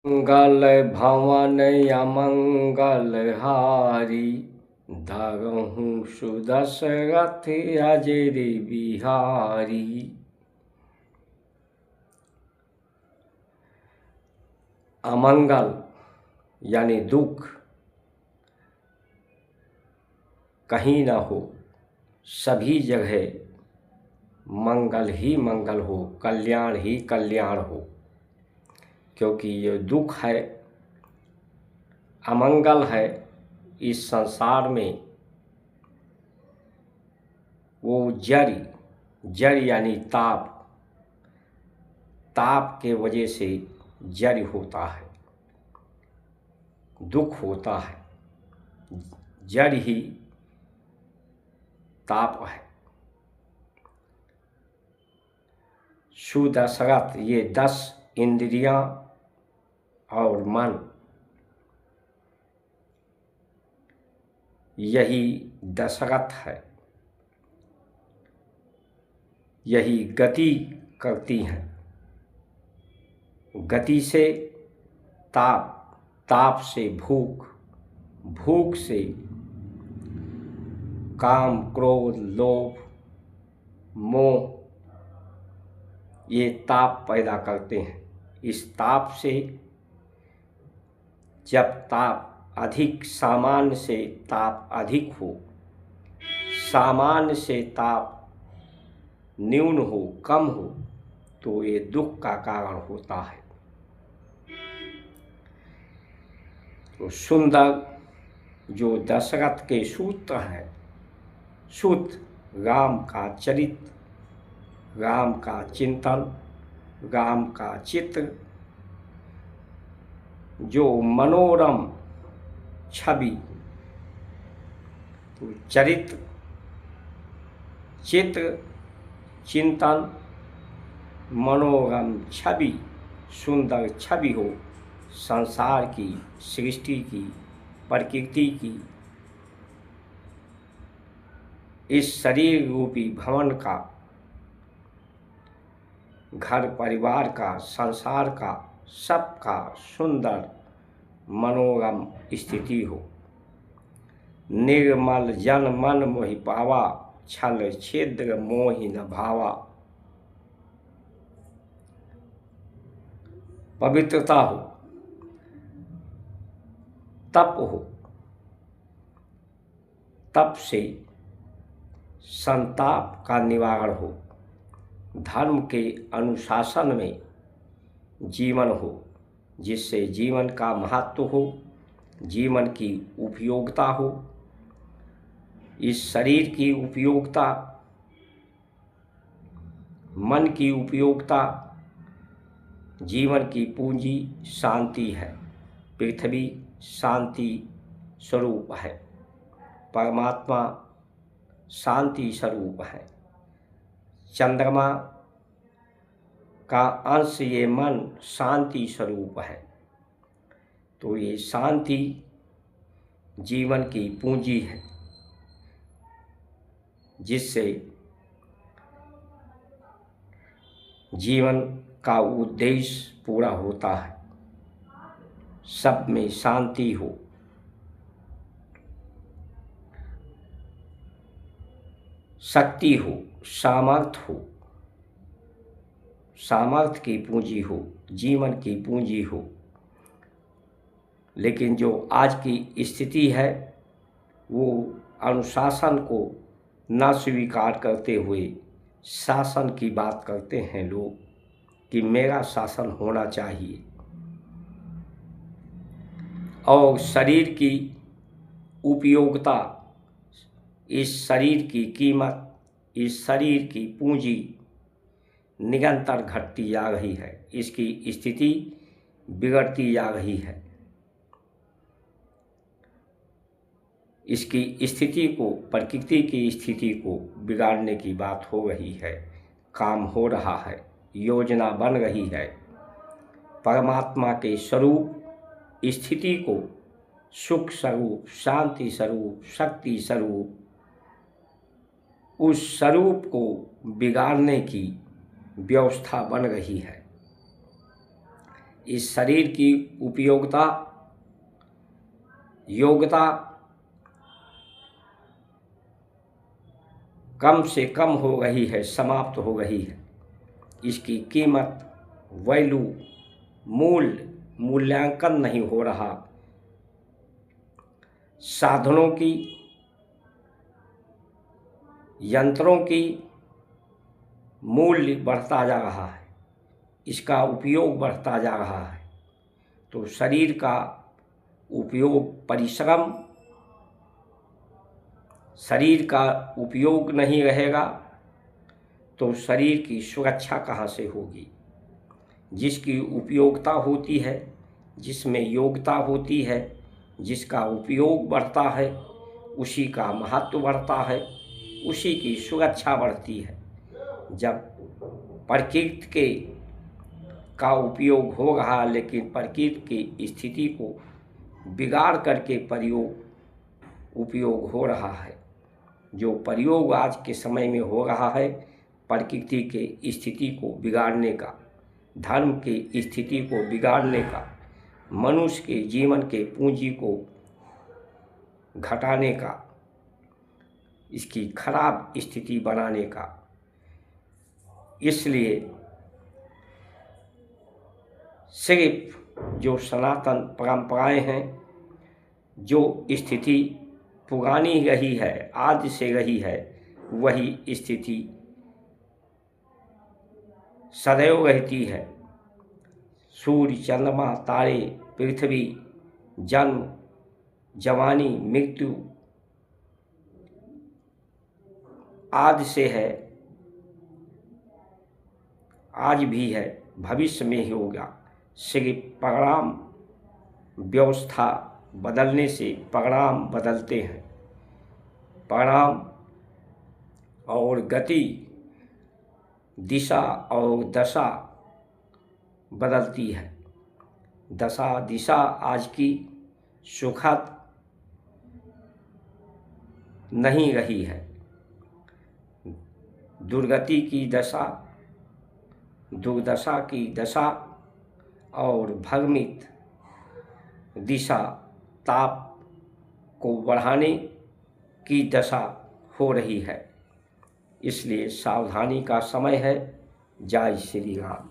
मंगल भवन अमंगल हारी, धरहु सुदशरथ अजर बिहारी। अमंगल यानी दुख कहीं न हो, सभी जगह मंगल ही मंगल हो, कल्याण ही कल्याण हो। क्योंकि ये दुख है, अमंगल है इस संसार में, वो जड़ यानी ताप, ताप के वजह से जड़ होता है, दुख होता है। जड़ ही ताप है। सुदशरथ, ये 10 इंद्रियां और मन, यही दशरथ है, यही गति करती हैं। गति से ताप, ताप से भूख, भूख से काम, क्रोध, लोभ, मोह, ये ताप पैदा करते हैं। इस ताप से जब ताप अधिक, सामान्य से ताप अधिक हो, सामान्य से ताप न्यून हो, कम हो, तो ये दुख का कारण होता है। तो सुंदर जो दशरथ के सूत्र हैं, सूत्र राम का चरित्र, राम का चिंतन, राम का चित्र, जो मनोरम छवि, तो चरित्र, चित्र, चिंतन, मनोरम छवि, सुंदर छवि हो संसार की, सृष्टि की, प्रकृति की, इस शरीर रूपी भवन का, घर परिवार का, संसार का, सबका सुंदर मनोरम स्थिति हो। निर्मल जन मन मोहि पावा, छल छिद्र मोहि न भावा। पवित्रता हो, तप हो, तप से संताप का निवारण हो, धर्म के अनुशासन में जीवन हो, जिससे जीवन का महत्व हो, जीवन की उपयोगिता हो, इस शरीर की उपयोगिता, मन की उपयोगिता, जीवन की पूंजी शांति है। पृथ्वी शांति स्वरूप है, परमात्मा शांति स्वरूप है। चंद्रमा का अंश ये मन शांति स्वरूप है। तो ये शांति जीवन की पूंजी है, जिससे जीवन का उद्देश्य पूरा होता है। सब में शांति हो, शक्ति हो, सामर्थ्य हो, सामर्थ्य की पूंजी हो, जीवन की पूंजी हो। लेकिन जो आज की स्थिति है, वो अनुशासन को न स्वीकार करते हुए शासन की बात करते हैं लोग, कि मेरा शासन होना चाहिए। और शरीर की उपयोगिता, इस शरीर की कीमत, इस शरीर की पूंजी निरंतर घटती जा रही है, इसकी स्थिति बिगड़ती जा रही है। इसकी स्थिति को, प्रकृति की स्थिति को बिगाड़ने की बात हो रही है। काम हो रहा है, योजना बन रही है। परमात्मा के स्वरूप स्थिति को, सुख स्वरूप, शांति स्वरूप, शक्ति स्वरूप, उस स्वरूप को बिगाड़ने की व्यवस्था बन रही है। इस शरीर की योग्यता कम से कम हो रही है, समाप्त हो रही है। इसकी कीमत, वैल्यू, मूल्यांकन नहीं हो रहा। साधनों की, यंत्रों की मूल्य बढ़ता जा रहा है, इसका उपयोग बढ़ता जा रहा है। तो शरीर का उपयोग, परिश्रम, शरीर का उपयोग नहीं रहेगा तो शरीर की सुरक्षा कहाँ से होगी। जिसकी उपयोगिता होती है, जिसमें योग्यता होती है, जिसका उपयोग बढ़ता है, उसी का महत्व बढ़ता है, उसी की सुरक्षा बढ़ती है। जब प्रकृति का उपयोग हो रहा लेकिन प्रकृति की स्थिति को बिगाड़ करके उपयोग हो रहा है, जो प्रयोग आज के समय में हो रहा है प्रकृति के स्थिति को बिगाड़ने का, धर्म की स्थिति को बिगाड़ने का, मनुष्य के जीवन के पूंजी को घटाने का, इसकी खराब स्थिति बनाने का। इसलिए सिर्फ जो सनातन परंपराएं हैं, जो स्थिति पुरानी रही है, आज से रही है, वही स्थिति सदैव रहती है। सूर्य, चंद्रमा, तारे, पृथ्वी, जन्म, जवानी, मृत्यु आज से है, आज भी है, भविष्य में ही होगा। सिर्फ परिणाम व्यवस्था बदलने से परिणाम बदलते हैं। परिणाम और गति, दिशा और दशा बदलती है। दशा दिशा आज की सुखद नहीं रही है। दुर्गति की दशा, दुर्दशा की दशा और भ्रमित दिशा, ताप को बढ़ाने की दशा हो रही है। इसलिए सावधानी का समय है। जय श्री राम।